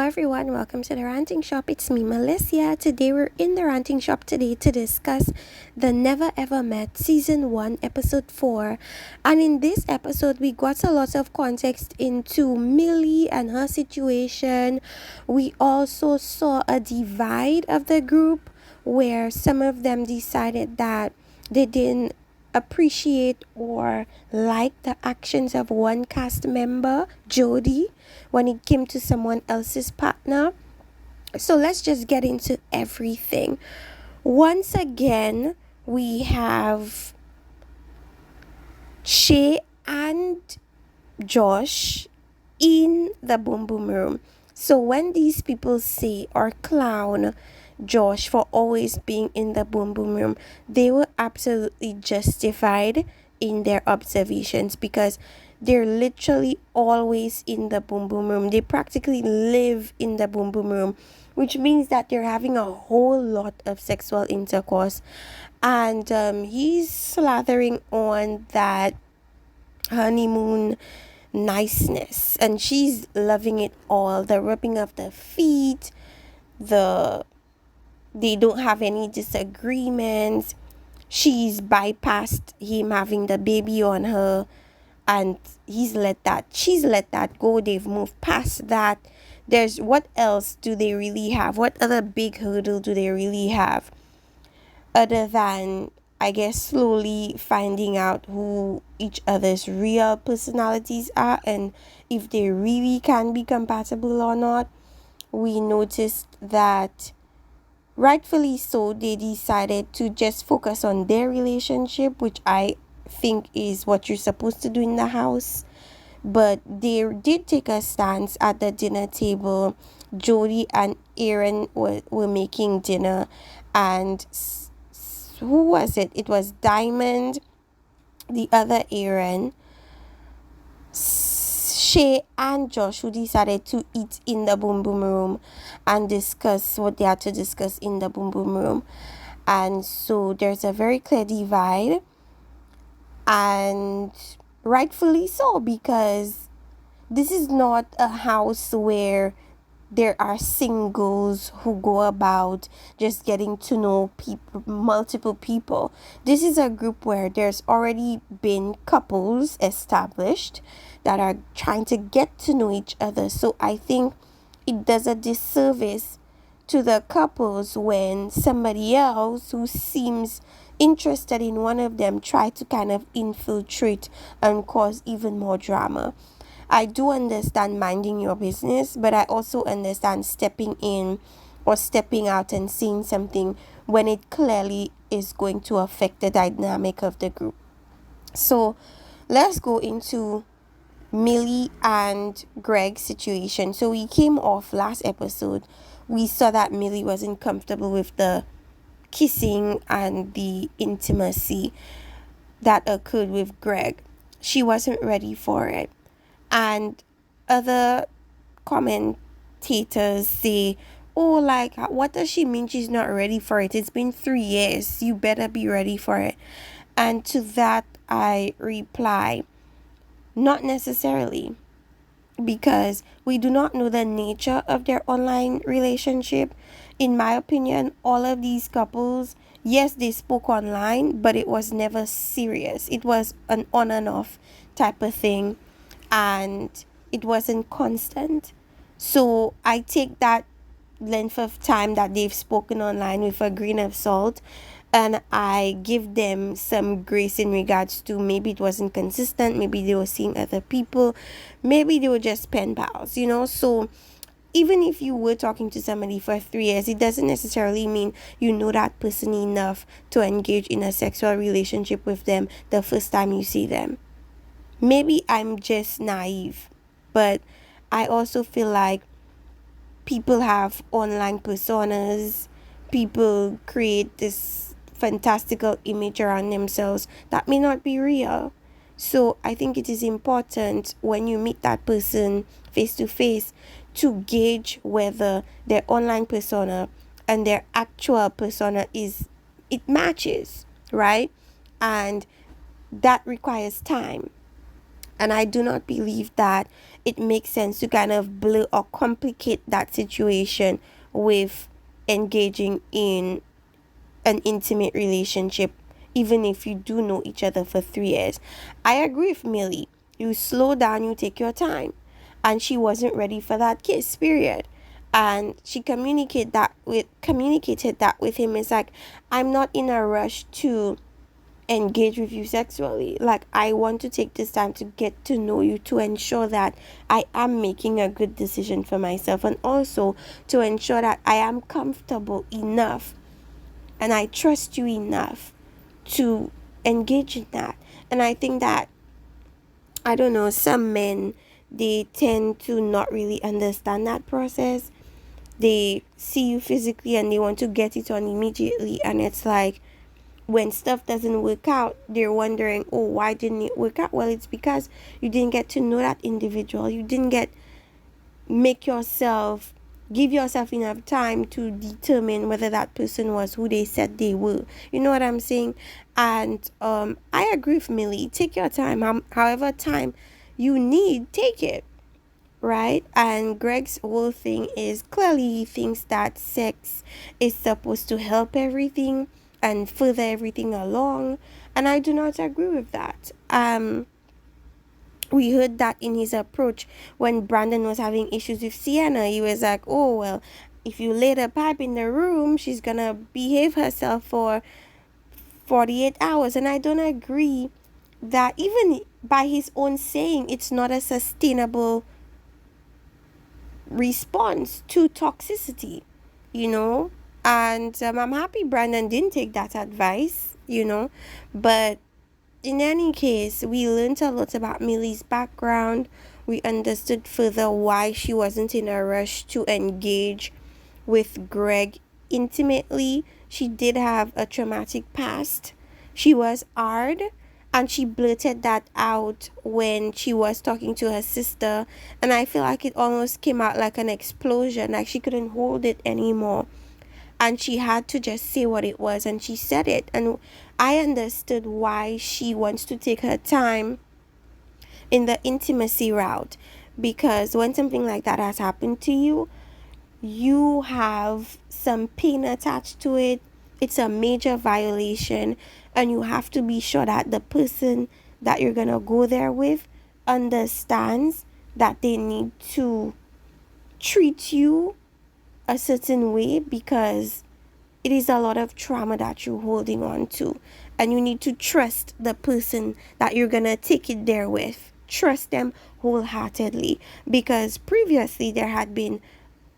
everyone, welcome to the Ranting Shop. It's me, Melissa. Today we're in the Ranting Shop today to discuss the Never Ever Met Season 1, Episode 4. And in this episode, we got a lot of context into Millie and her situation. We also saw a divide of the group where some of them decided that they didn't appreciate or like the actions of one cast member, Jody, when it came to someone else's partner. So let's just get into everything. Once again, we have Shay and Josh in the boom boom room. So when these people say or clown Josh for always being in the boom boom room, they were absolutely justified in their observations because they're literally always in the boom boom room. They practically live in the boom boom room, which means that they're having a whole lot of sexual intercourse. And he's slathering on that honeymoon niceness, and she's loving it all. The rubbing of the feet, they don't have any disagreements. She's bypassed him having the baby on her, and she's let that go. They've moved past that. There's what else do they really have? What other big hurdle do they really have other than, I guess, slowly finding out who each other's real personalities are and if they really can be compatible or not? We noticed that rightfully so, they decided to just focus on their relationship, which I think is what you're supposed to do in the house. But they did take a stance at the dinner table. Jody and Aaron were making dinner, and who was it? It was Diamond, the other Aaron, Shay, and Josh, who decided to eat in the boom boom room and discuss what they had to discuss in the boom boom room. And so there's a very clear divide, and rightfully so, because this is not a house where there are singles who go about just getting to know multiple people. This is a group where there's already been couples established that are trying to get to know each other. So I think it does a disservice to the couples when somebody else who seems interested in one of them try to kind of infiltrate and cause even more drama. I do understand minding your business, but I also understand stepping in or stepping out and saying something when it clearly is going to affect the dynamic of the group. So let's go into Millie and Greg's situation. So we came off last episode. We saw that Millie wasn't comfortable with the kissing and the intimacy that occurred with Greg. She wasn't ready for it. And other commentators say, oh, like, what does she mean she's not ready for it? It's been 3 years. You better be ready for it. And to that, I reply, not necessarily, because we do not know the nature of their online relationship. In my opinion, all of these couples, yes, they spoke online, but it was never serious. It was an on and off type of thing, and it wasn't constant. So I take that length of time that they've spoken online with a grain of salt, and I give them some grace in regards to maybe it wasn't consistent, maybe they were seeing other people, maybe they were just pen pals, So even if you were talking to somebody for 3 years, it doesn't necessarily mean you know that person enough to engage in a sexual relationship with them the first time you see them. Maybe I'm just naive, but I also feel like people have online personas. People create this fantastical image around themselves that may not be real. So I think it is important when you meet that person face to face to gauge whether their online persona and their actual persona it matches, right? And that requires time. And I do not believe that it makes sense to kind of blur or complicate that situation with engaging in an intimate relationship, even if you do know each other for 3 years. I agree with Millie. You slow down, you take your time. And she wasn't ready for that kiss, period. And she communicated that with him. It's like, I'm not in a rush to engage with you sexually. Like, I want to take this time to get to know you, to ensure that I am making a good decision for myself, and also to ensure that I am comfortable enough and I trust you enough to engage in that. And I think that, I don't know, some men, they tend to not really understand that process. They see you physically and they want to get it on immediately, and it's like, when stuff doesn't work out, they're wondering, oh, why didn't it work out? Well, it's because you didn't get to know that individual. You didn't make yourself, give yourself enough time to determine whether that person was who they said they were. You know what I'm saying? And I agree with Millie. Take your time. However time you need, take it. Right? And Greg's whole thing is, clearly he thinks that sex is supposed to help everything and further everything along. And I do not agree with that. We heard that in his approach when Brandon was having issues with Sienna. He was like, oh, well, if you lay the pipe in the room, she's gonna behave herself for 48 hours. And I don't agree that, even by his own saying, it's not a sustainable response to toxicity, you know. And I'm happy Brandon didn't take that advice, you know. But in any case, we learned a lot about Millie's background. We understood further why she wasn't in a rush to engage with Greg intimately. She did have a traumatic past. She was hard, and she blurted that out when she was talking to her sister. And I feel like it almost came out like an explosion, like she couldn't hold it anymore. And she had to just say what it was, and she said it. And I understood why she wants to take her time in the intimacy route, because when something like that has happened to you, you have some pain attached to it. It's a major violation, and you have to be sure that the person that you're gonna go there with understands that they need to treat you a certain way, because it is a lot of trauma that you're holding on to, and you need to trust the person that you're gonna take it there with. Trust them wholeheartedly, because previously there had been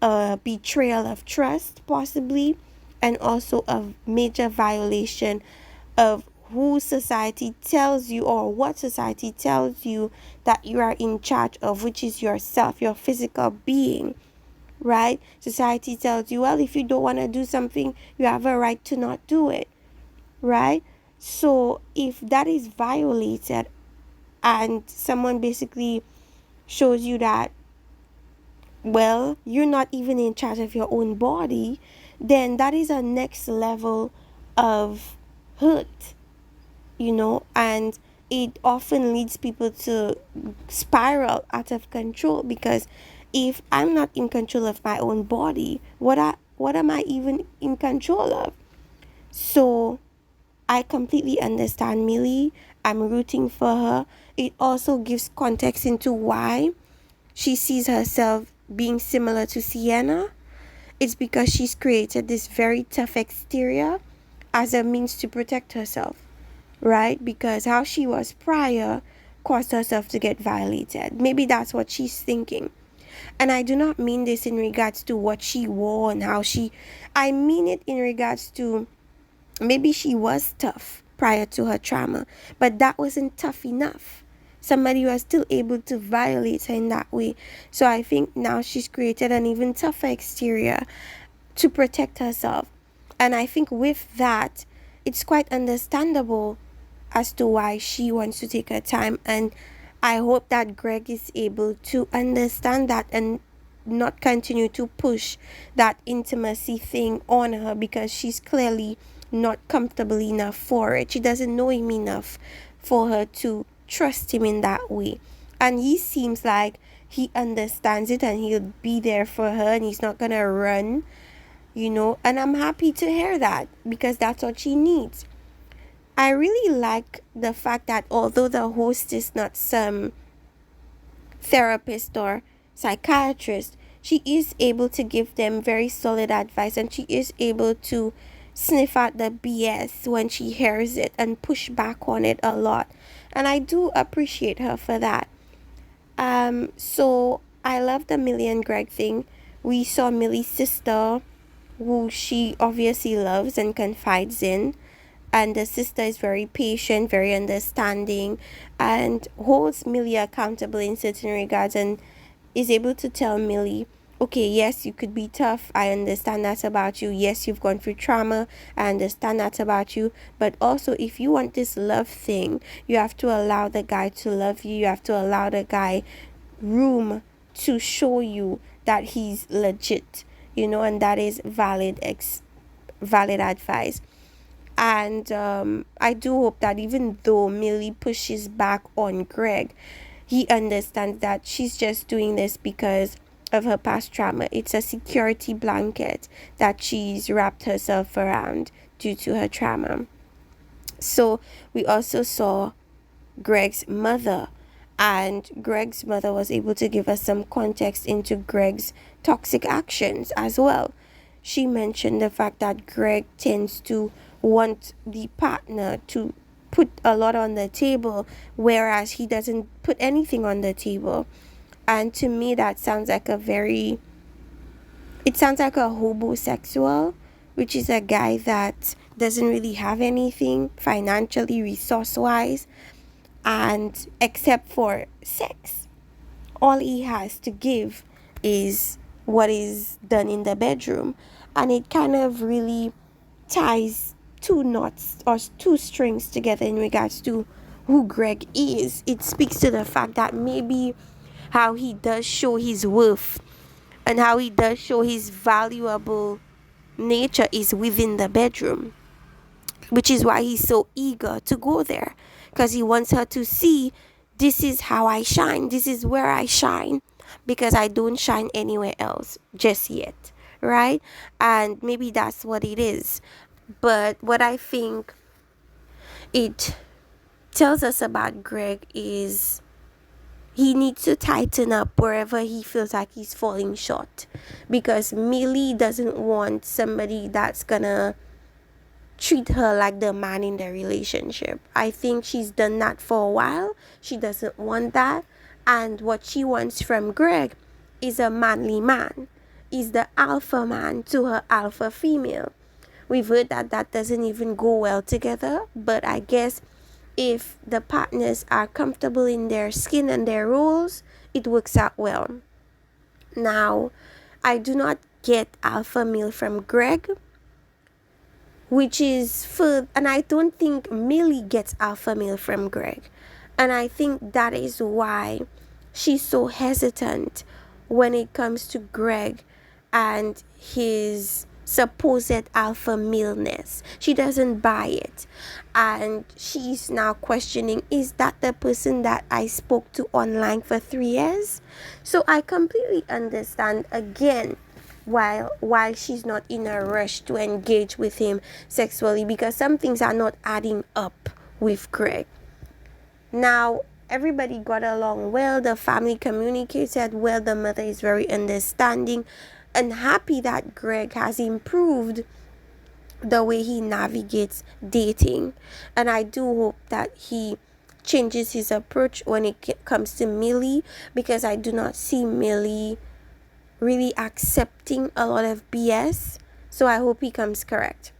a betrayal of trust, possibly, and also a major violation of who society tells you, or what society tells you that you are in charge of, which is yourself, your physical being. Right? Society tells you, well, if you don't want to do something, you have a right to not do it. Right? So if that is violated, and someone basically shows you that, well, you're not even in charge of your own body, then that is a next level of hurt, you know. And it often leads people to spiral out of control, because if I'm not in control of my own body, what am I even in control of? So I completely understand Millie. I'm rooting for her. It also gives context into why she sees herself being similar to Sienna. It's because she's created this very tough exterior as a means to protect herself, right? Because how she was prior caused herself to get violated. Maybe that's what she's thinking. And I do not mean this in regards to what she wore and I mean it in regards to, maybe she was tough prior to her trauma, but that wasn't tough enough. Somebody was still able to violate her in that way. So I think now she's created an even tougher exterior to protect herself. And I think with that, it's quite understandable as to why she wants to take her time. And I hope that Greg is able to understand that and not continue to push that intimacy thing on her, because she's clearly not comfortable enough for it. She doesn't know him enough for her to trust him in that way. And he seems like he understands it and he'll be there for her and he's not gonna run, and I'm happy to hear that because that's what she needs. I really like the fact that although the host is not some therapist or psychiatrist, she is able to give them very solid advice and she is able to sniff out the BS when she hears it and push back on it a lot. And I do appreciate her for that. So I love the Millie and Greg thing. We saw Millie's sister, who she obviously loves and confides in. And the sister is very patient, very understanding, and holds Millie accountable in certain regards and is able to tell Millie, okay, yes, you could be tough. I understand that about you. Yes, you've gone through trauma. I understand that about you. But also, if you want this love thing, you have to allow the guy to love you. You have to allow the guy room to show you that he's legit, and that is valid advice. And I do hope that even though Millie pushes back on Greg, he understands that she's just doing this because of her past trauma. It's a security blanket that she's wrapped herself around due to her trauma. So we also saw Greg's mother, and Greg's mother was able to give us some context into Greg's toxic actions as well. She mentioned the fact that Greg tends to want the partner to put a lot on the table, whereas he doesn't put anything on the table. And to me, that sounds like it sounds like a hobosexual, which is a guy that doesn't really have anything financially, resource-wise, and except for sex. All he has to give is what is done in the bedroom. And it kind of really ties two knots or two strings together in regards to who Greg is. It speaks to the fact that maybe how he does show his worth and how he does show his valuable nature is within the bedroom, which is why he's so eager to go there, because he wants her to see, this is how I shine, this is where I shine, because I don't shine anywhere else just yet, right? And maybe that's what it is. But what I think it tells us about Greg is he needs to tighten up wherever he feels like he's falling short, because Millie doesn't want somebody that's gonna treat her like the man in the relationship. I think she's done that for a while. She doesn't want that. And what she wants from Greg is a manly man, is the alpha man to her alpha female. We've heard that that doesn't even go well together, but I guess if the partners are comfortable in their skin and their roles, it works out well. Now, I do not get alpha male from Greg, which is for, and I don't think Millie gets alpha male from Greg. And I think that is why she's so hesitant when it comes to Greg and his supposed alpha maleness. She doesn't buy it. And she's now questioning, is that the person that I spoke to online for 3 years? So I completely understand again while she's not in a rush to engage with him sexually, because some things are not adding up with Greg. Now, everybody got along well. The family communicated well. The mother is very understanding and happy that Greg has improved the way he navigates dating. And I do hope that he changes his approach when it comes to Millie, because I do not see Millie really accepting a lot of BS. So I hope he comes correct.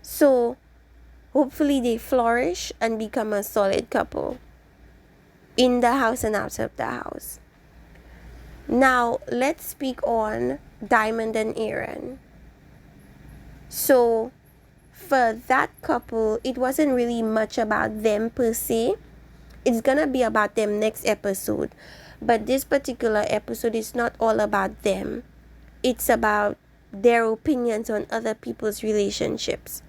So hopefully they flourish and become a solid couple in the house and out of the house. Now let's speak on Diamond and Aaron. So for that couple, it wasn't really much about them per se. It's gonna be about them next episode. But this particular episode is not all about them. It's about their opinions on other people's relationships.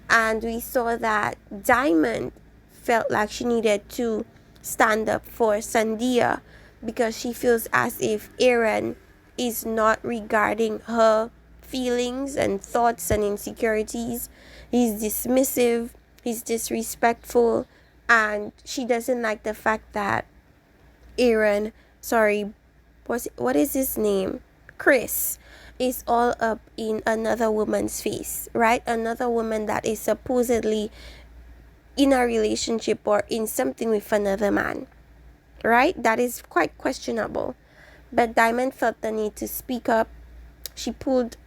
And we saw that Diamond felt like she needed to stand up for Sandia because she feels as if Aaron is not regarding her feelings and thoughts and insecurities. He's dismissive, he's disrespectful, and she doesn't like the fact that Aaron, sorry, what is his name? Chris is all up in another woman's face, right? Another woman that is supposedly in a relationship or in something with another man, right? That is quite questionable. But Diamond felt the need to speak up. She pulled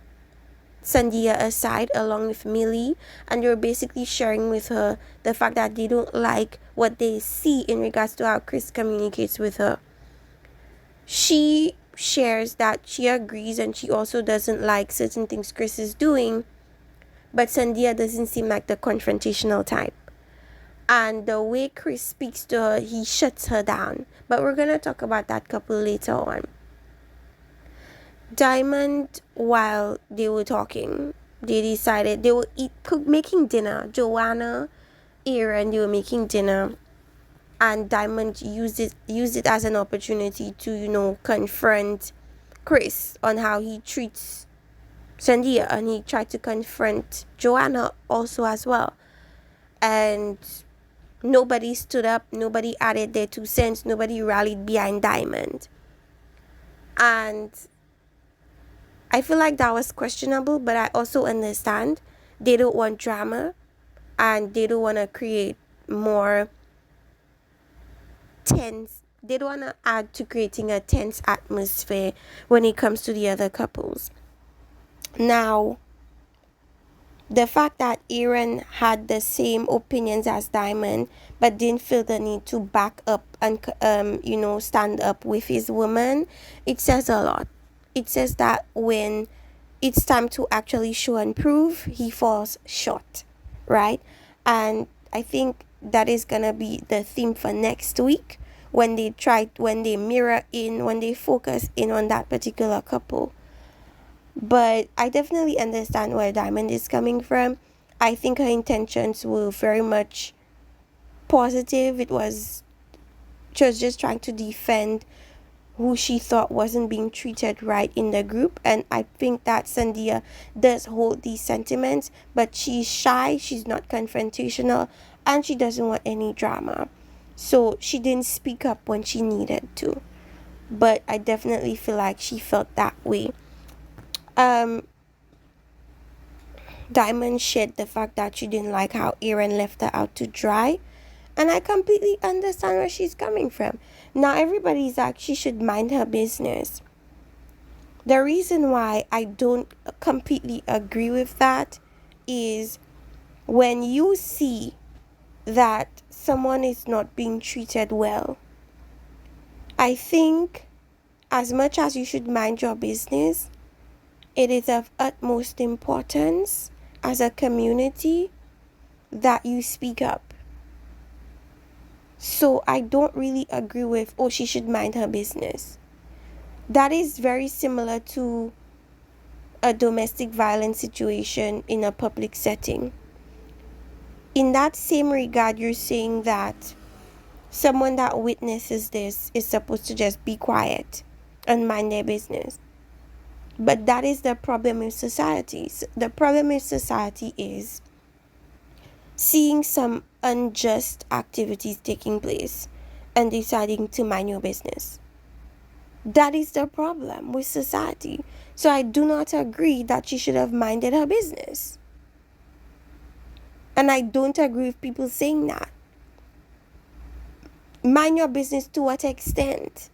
Sandia aside along with Millie, and they were basically sharing with her the fact that they don't like what they see in regards to how Chris communicates with her. She shares that she agrees and she also doesn't like certain things Chris is doing, but Sandia doesn't seem like the confrontational type. And the way Chris speaks to her, he shuts her down. But we're going to talk about that couple later on. Diamond, while they were talking, they decided they were making dinner. Joanna, Aaron, they were making dinner. And Diamond used it as an opportunity to, confront Chris on how he treats Sandia. And he tried to confront Joanna also as well. And nobody stood up, nobody added their 2 cents, nobody rallied behind Diamond. And I feel like that was questionable, but I also understand they don't want drama and they don't want to create more tense. They don't want to add to creating a tense atmosphere when it comes to the other couples. Now, the fact that Aaron had the same opinions as Diamond but didn't feel the need to back up and stand up with his woman, it says a lot. It says that when it's time to actually show and prove, he falls short, right? And I think that is gonna be the theme for next week when they focus in on that particular couple. But I definitely understand where Diamond is coming from. I think her intentions were very much positive. She was just trying to defend who she thought wasn't being treated right in the group. And I think that Sandia does hold these sentiments, but she's shy, she's not confrontational, and she doesn't want any drama. So she didn't speak up when she needed to. But I definitely feel like she felt that way. Diamond shared the fact that she didn't like how Aaron left her out to dry, and I completely understand where she's coming from. Now everybody's like she should mind her business. The reason why I don't completely agree with that is when you see that someone is not being treated well, I think as much as you should mind your business, it is of utmost importance as a community that you speak up. So I don't really agree with, she should mind her business. That is very similar to a domestic violence situation in a public setting. In that same regard, you're saying that someone that witnesses this is supposed to just be quiet and mind their business. But that is the problem with society. The problem with society is seeing some unjust activities taking place and deciding to mind your business. That is the problem with society. So I do not agree that she should have minded her business. And I don't agree with people saying that. Mind your business to what extent?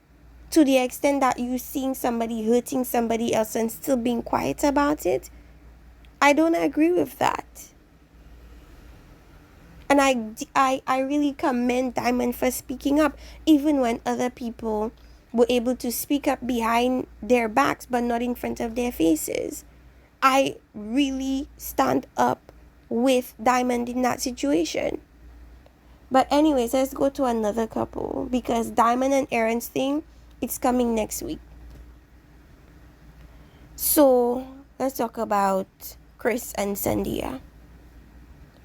To the extent that you're seeing somebody hurting somebody else and still being quiet about it? I don't agree with that. And I really commend Diamond for speaking up, even when other people were able to speak up behind their backs but not in front of their faces. I really stand up with Diamond in that situation. But anyways, let's go to another couple, because Diamond and Aaron's thing, it's coming next week. So let's talk about Chris and Sandia.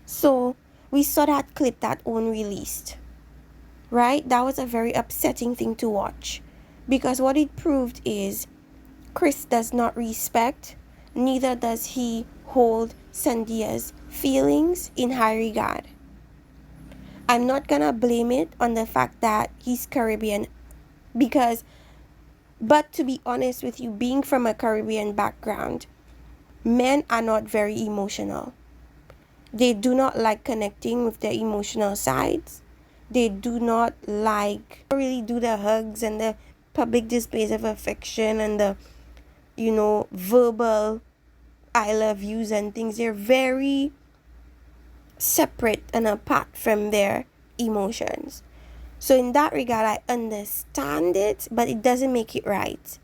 So We saw that clip that Owen released, right? That was a very upsetting thing to watch, because what it proved is Chris does not respect, neither does he hold Sandia's feelings in high regard. I'm not gonna blame it on the fact that he's Caribbean, but to be honest with you, being from a Caribbean background, men are not very emotional. They do not like connecting with their emotional sides. They do not like really do the hugs and the public displays of affection and the, verbal I love yous and things. They're very separate and apart from their emotions. So in that regard, I understand it, but it doesn't make it right.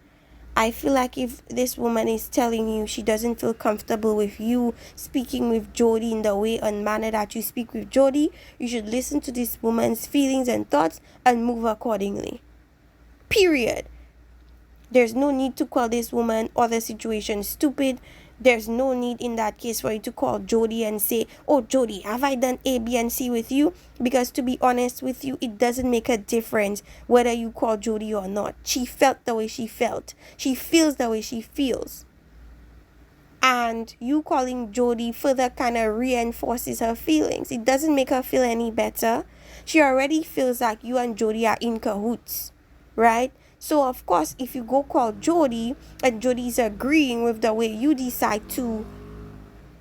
I feel like if this woman is telling you she doesn't feel comfortable with you speaking with Jody in the way and manner that you speak with Jody, you should listen to this woman's feelings and thoughts and move accordingly. Period. There's no need to call this woman or the situation stupid. There's no need in that case for you to call Jody and say, oh, Jody, have I done A, B, and C with you? Because to be honest with you, it doesn't make a difference whether you call Jody or not. She felt the way she felt. She feels the way she feels. And you calling Jody further kind of reinforces her feelings. It doesn't make her feel any better. She already feels like you and Jody are in cahoots, right? So, of course, if you go call Jody and Jody's agreeing with the way you decide to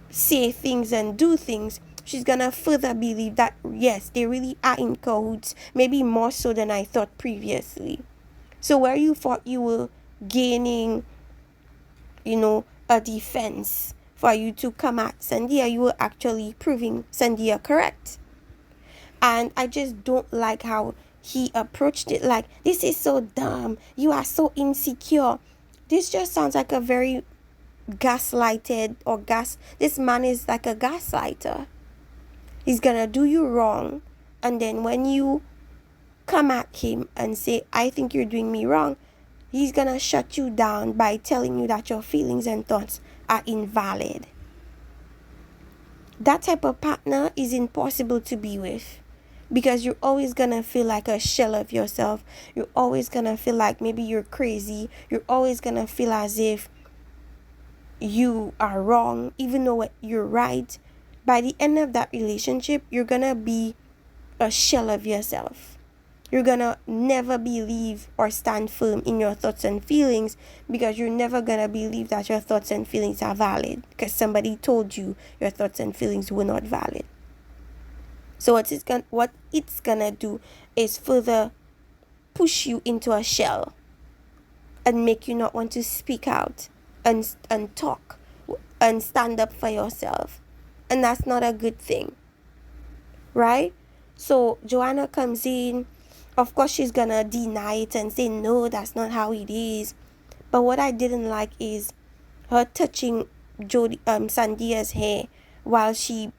say things and do things, she's going to further believe that, yes, they really are in cahoots, maybe more so than I thought previously. So where you thought you were gaining, a defense for you to come at Sandia, you were actually proving Sandia correct. And I just don't like how he approached it like, this is so dumb. You are so insecure. This just sounds like a very gaslighted this man is like a gaslighter. He's gonna do you wrong, and then when you come at him and say, I think you're doing me wrong, he's gonna shut you down by telling you that your feelings and thoughts are invalid. That type of partner is impossible to be with, because you're always gonna feel like a shell of yourself. You're always gonna feel like maybe you're crazy. You're always gonna feel as if you are wrong, even though you're right. By the end of that relationship, you're gonna be a shell of yourself. You're gonna never believe or stand firm in your thoughts and feelings, because you're never gonna believe that your thoughts and feelings are valid because somebody told you your thoughts and feelings were not valid. So what it's gonna do is further push you into a shell and make you not want to speak out and talk and stand up for yourself. And that's not a good thing, right? So Joanna comes in. Of course, she's gonna deny it and say, no, that's not how it is. But what I didn't like is her touching Sandia's hair while she,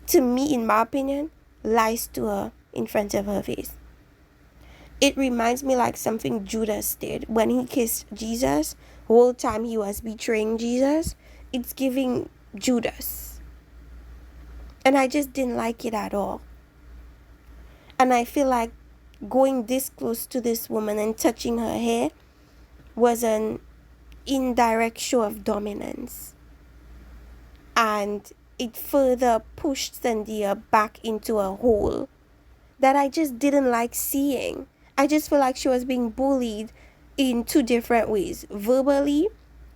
to me, in my opinion, lies to her in front of her face. It reminds me like something Judas did when he kissed Jesus. The whole time he was betraying Jesus, it's giving Judas. And I just didn't like it at all. And I feel like going this close to this woman and touching her hair was an indirect show of dominance. And it further pushed Sandia back into a hole that I just didn't like seeing. I just feel like she was being bullied in two different ways. Verbally,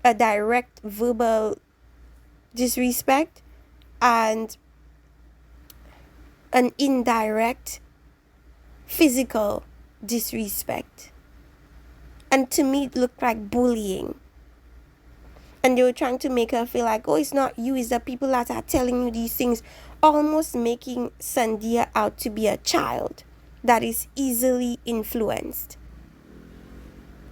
a direct verbal disrespect, and an indirect physical disrespect. And to me, it looked like bullying. And they were trying to make her feel like, oh, it's not you, it's the people that are telling you these things, almost making Sandia out to be a child that is easily influenced.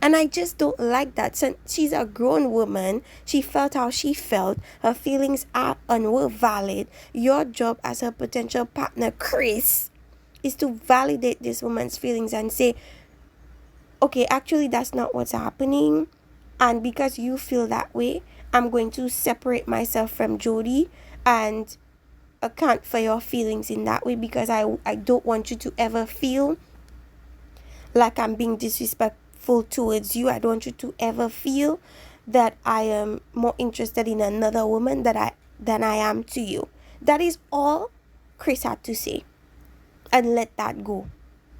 And I just don't like that. So she's a grown woman. She felt how she felt. Her feelings are and were valid. Your job as her potential partner, Chris, is to validate this woman's feelings and say, okay, actually that's not what's happening. And because you feel that way, I'm going to separate myself from Jody and account for your feelings in that way, because I don't want you to ever feel like I'm being disrespectful towards you. I don't want you to ever feel that I am more interested in another woman than I am to you. That is all Chris had to say, and let that go.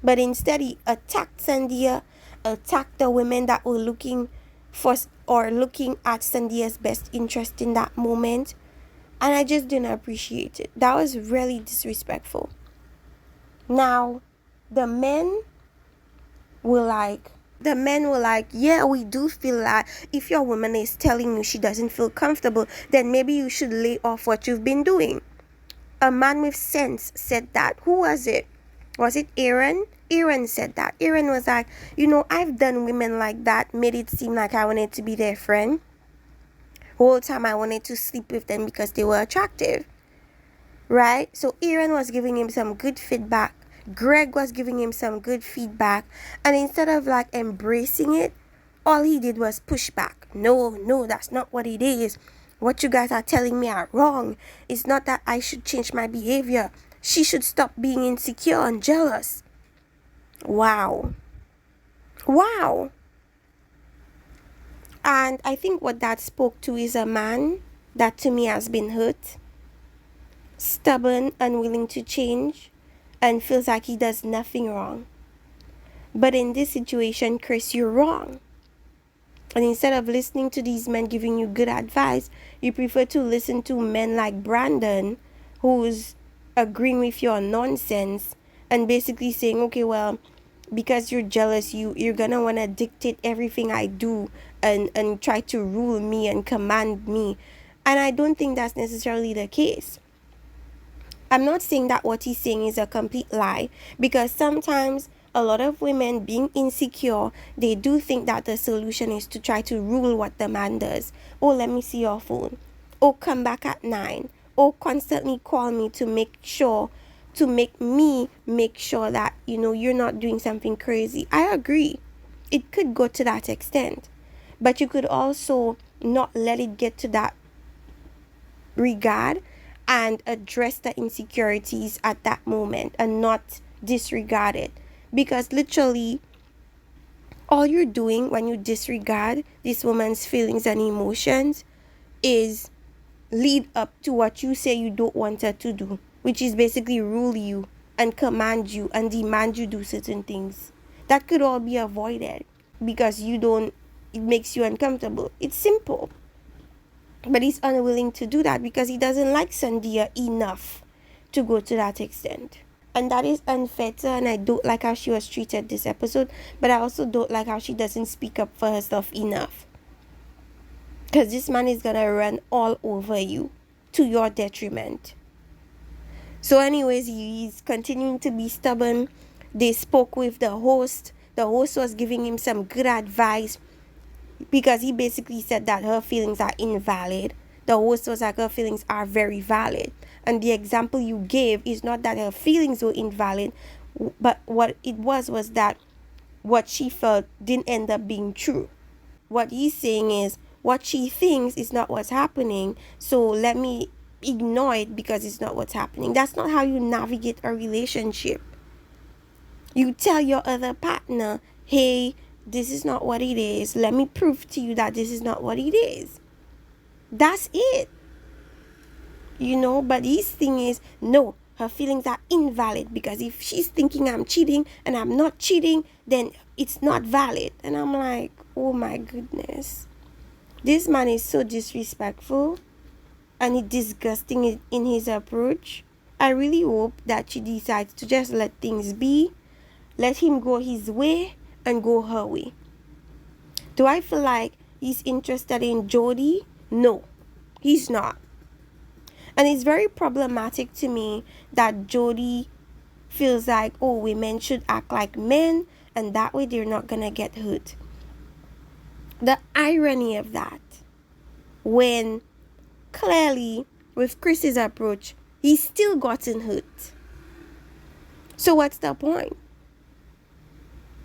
But instead, he attacked Sandia, attacked the women that were looking for or looking at Sandia's best interest in that moment. And I just didn't appreciate it. That was really disrespectful. Now, the men were like, yeah, we do feel like if your woman is telling you she doesn't feel comfortable, then maybe you should lay off what you've been doing. A man with sense said that. Who was it? Was it Aaron? Aaron said that. Aaron was like, I've done women like that, made it seem like I wanted to be their friend. Whole time I wanted to sleep with them because they were attractive. Right? So Aaron was giving him some good feedback. Greg was giving him some good feedback. And instead of like embracing it, all he did was push back. No, that's not what it is. What you guys are telling me are wrong. It's not that I should change my behavior. She should stop being insecure and jealous. Wow. And I think what that spoke to is a man that to me has been hurt, stubborn, unwilling to change, and feels like he does nothing wrong. But in this situation, Chris, you're wrong. And instead of listening to these men giving you good advice, you prefer to listen to men like Brandon, who's agreeing with your nonsense and basically saying, okay, well, because you're jealous, you're gonna want to dictate everything I do and try to rule me and command me. And I don't think that's necessarily the case. I'm not saying that what he's saying is a complete lie, because sometimes a lot of women being insecure, they do think that the solution is to try to rule what the man does. Oh, let me see your phone. Oh, come back at 9. Oh, constantly call me to make me make sure that, you're not doing something crazy. I agree. It could go to that extent. But you could also not let it get to that regard and address the insecurities at that moment and not disregard it. Because literally, all you're doing when you disregard this woman's feelings and emotions is lead up to what you say you don't want her to do, which is basically rule you and command you and demand you do certain things. That could all be avoided because it makes you uncomfortable. It's simple. But he's unwilling to do that because he doesn't like Sandia enough to go to that extent. And that is unfair to her, and I don't like how she was treated this episode. But I also don't like how she doesn't speak up for herself enough. Because this man is going to run all over you to your detriment. So anyways, he's continuing to be stubborn. They spoke with the host. The host was giving him some good advice, because he basically said that her feelings are invalid. The host was like, her feelings are very valid. And the example you gave is not that her feelings were invalid, but what it was that what she felt didn't end up being true. What he's saying is, what she thinks is not what's happening, so let me ignore it because it's not what's happening. That's not how you navigate a relationship. You tell your other partner, hey, this is not what it is. Let me prove to you that this is not what it is. That's it. But his thing is, no, her feelings are invalid, because if she's thinking I'm cheating and I'm not cheating, then it's not valid. And I'm like, oh my goodness. This man is so disrespectful and it's disgusting in his approach. I really hope that she decides to just let things be, let him go his way and go her way. Do I feel like he's interested in Jody? No, he's not. And it's very problematic to me that Jody feels like, oh, women should act like men, and that way they're not going to get hurt. The irony of that, when clearly with Chris's approach, he's still gotten hurt. So what's the point?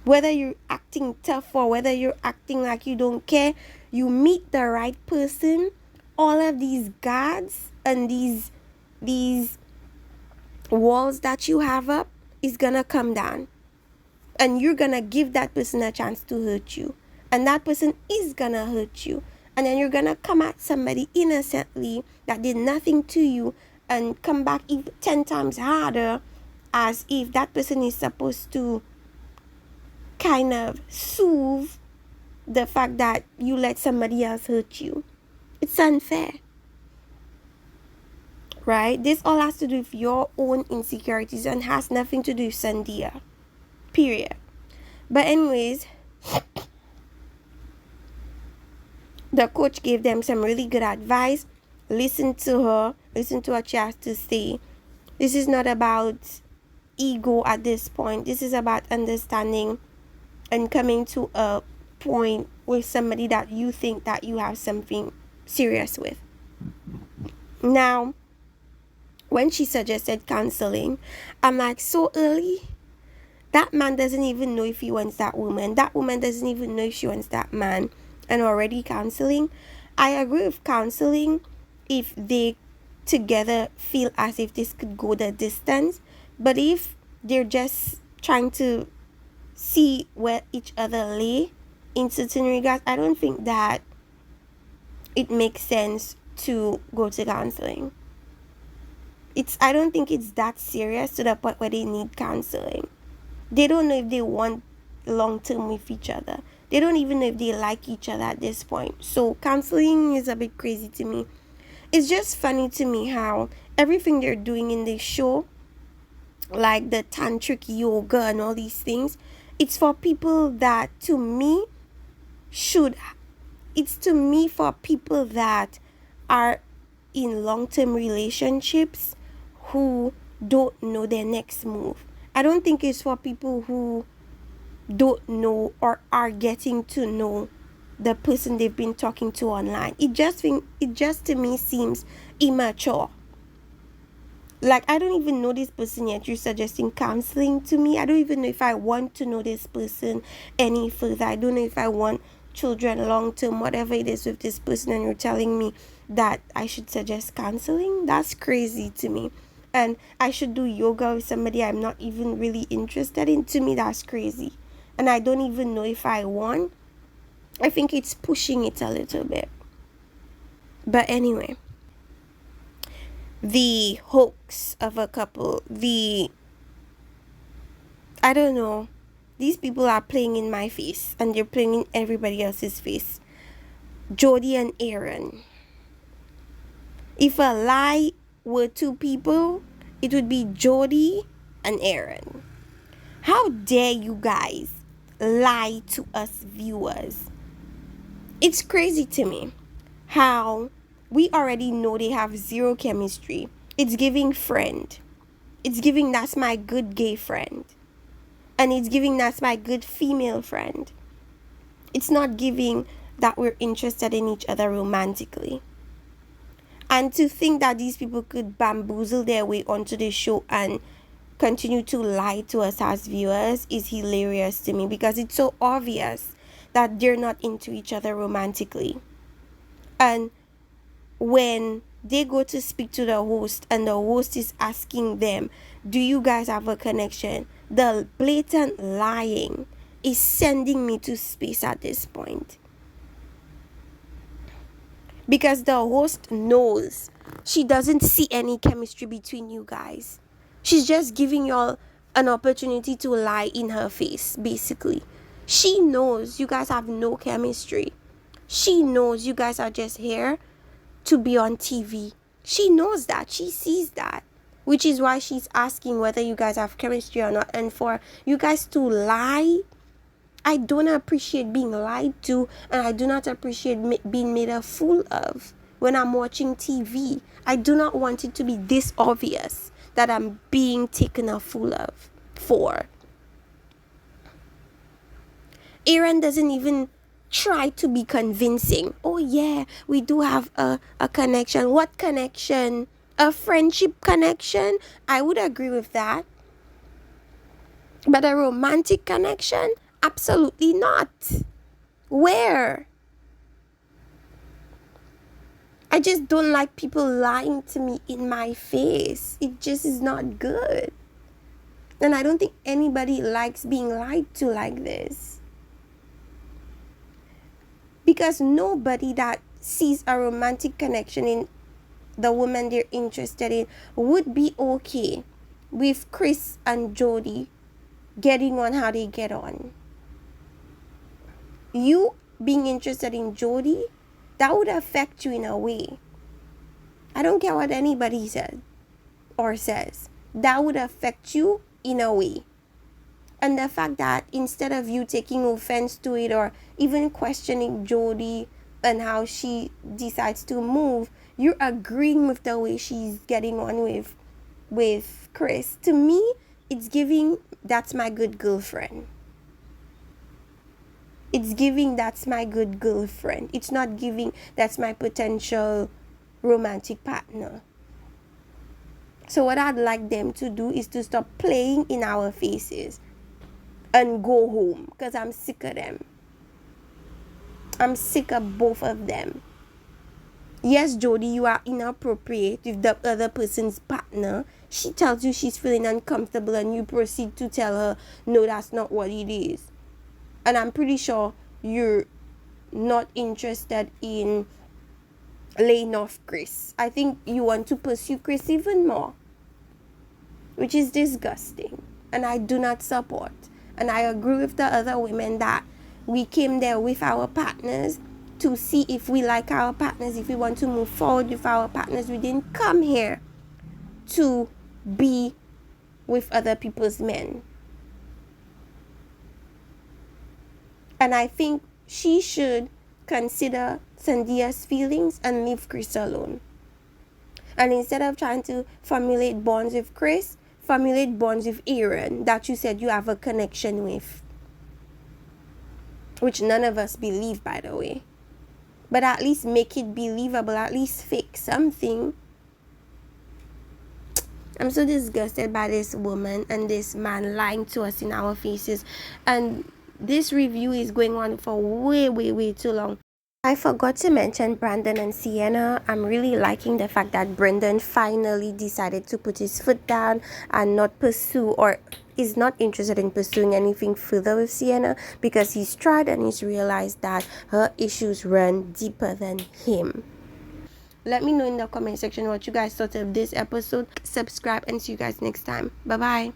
Whether you're acting tough or whether you're acting like you don't care, you meet the right person, all of these guards and these walls that you have up is gonna come down, and you're gonna give that person a chance to hurt you, and that person is gonna hurt you, and then you're gonna come at somebody innocently that did nothing to you and come back even 10 times harder, as if that person is supposed to kind of soothe the fact that you let somebody else hurt you. It's unfair, right? This all has to do with your own insecurities and has nothing to do with Sandia, period. But anyways, the coach gave them some really good advice. Listen to her, listen to what she has to say. This is not about ego at this point. This is about understanding and coming to a point with somebody that you think that you have something serious with. Now, when she suggested counseling, I'm like, so early? That man doesn't even know if he wants that woman. That woman doesn't even know if she wants that man. And already counseling? I agree with counseling if they together feel as if this could go the distance. But if they're just trying to see where each other lay in certain regards, I don't think that it makes sense to go to counseling. I don't think it's that serious to the point where they need counseling. They don't know if they want long term with each other. They don't even know if they like each other at this point. So counseling is a bit crazy to me. It's just funny to me how everything they're doing in this show, like the tantric yoga and all these things, it's for people that for people that are in long-term relationships who don't know their next move. I don't think it's for people who don't know or are getting to know the person they've been talking to online. It just to me seems immature. Like, I don't even know this person yet. You're suggesting counseling to me. I don't even know if I want to know this person any further. I don't know if I want children long term, whatever it is with this person, and you're telling me that I should suggest counseling. That's crazy to me. And I should do yoga with somebody I'm not even really interested in. To me, that's crazy. And I don't even know if I want. I think it's pushing it a little bit. But anyway, the hoax of a couple, I don't know, these people are playing in my face and they're playing in everybody else's face. Jody and Aaron. If a lie were two people, it would be Jody and Aaron. How dare you guys lie to us viewers? It's crazy to me how we already know they have zero chemistry. It's giving friend. It's giving that's my good gay friend. And it's giving that's my good female friend. It's not giving that we're interested in each other romantically. And to think that these people could bamboozle their way onto the show and continue to lie to us as viewers is hilarious to me, because it's so obvious that they're not into each other romantically. And when they go to speak to the host and the host is asking them, do you guys have a connection? The blatant lying is sending me to space at this point. Because the host knows she doesn't see any chemistry between you guys. She's just giving y'all an opportunity to lie in her face, basically. She knows you guys have no chemistry. She knows you guys are just here to be on TV. She knows that. She sees that. Which is why she's asking whether you guys have chemistry or not. And for you guys to lie, I don't appreciate being lied to, and I do not appreciate being made a fool of when I'm watching TV. I do not want it to be this obvious that I'm being taken a fool of for. Aaron doesn't even try to be convincing. Oh yeah, we do have a connection. What connection? A friendship connection? I would agree with that. But a romantic connection? Absolutely not. Where? I just don't like people lying to me in my face. It just is not good. And I don't think anybody likes being lied to like this. Because nobody that sees a romantic connection in the woman they're interested in would be okay with Chris and Jody getting on how they get on. You being interested in Jody, that would affect you in a way. I don't care what anybody says or says. That would affect you in a way. And the fact that instead of you taking offense to it or even questioning Jody and how she decides to move, you're agreeing with the way she's getting on with Chris. To me, it's giving that's my good girlfriend. It's giving that's my good girlfriend. It's not giving that's my potential romantic partner. So what I'd like them to do is to stop playing in our faces and go home, because I'm sick of them. I'm sick of both of them. Yes, Jody, you are inappropriate with the other person's partner. She tells you she's feeling uncomfortable and you proceed to tell her, no, that's not what it is. And I'm pretty sure you're not interested in laying off Chris. I think you want to pursue Chris even more, which is disgusting. And I do not support. And I agree with the other women that we came there with our partners to see if we like our partners, if we want to move forward with our partners. We didn't come here to be with other people's men. And I think she should consider Sandia's feelings and leave Chris alone. And instead of trying to formulate bonds with Chris, formulate bonds with Aaron that you said you have a connection with. Which none of us believe, by the way. But at least make it believable. At least fake something. I'm so disgusted by this woman and this man lying to us in our faces. And this review is going on for way too long. I forgot to mention Brandon and Sienna. I'm really liking the fact that Brendan finally decided to put his foot down and not pursue, or is not interested in pursuing anything further with Sienna, because he's tried and he's realized that her issues run deeper than him. Let me know in the comment section what you guys thought of this episode. Subscribe and see you guys next time. Bye bye.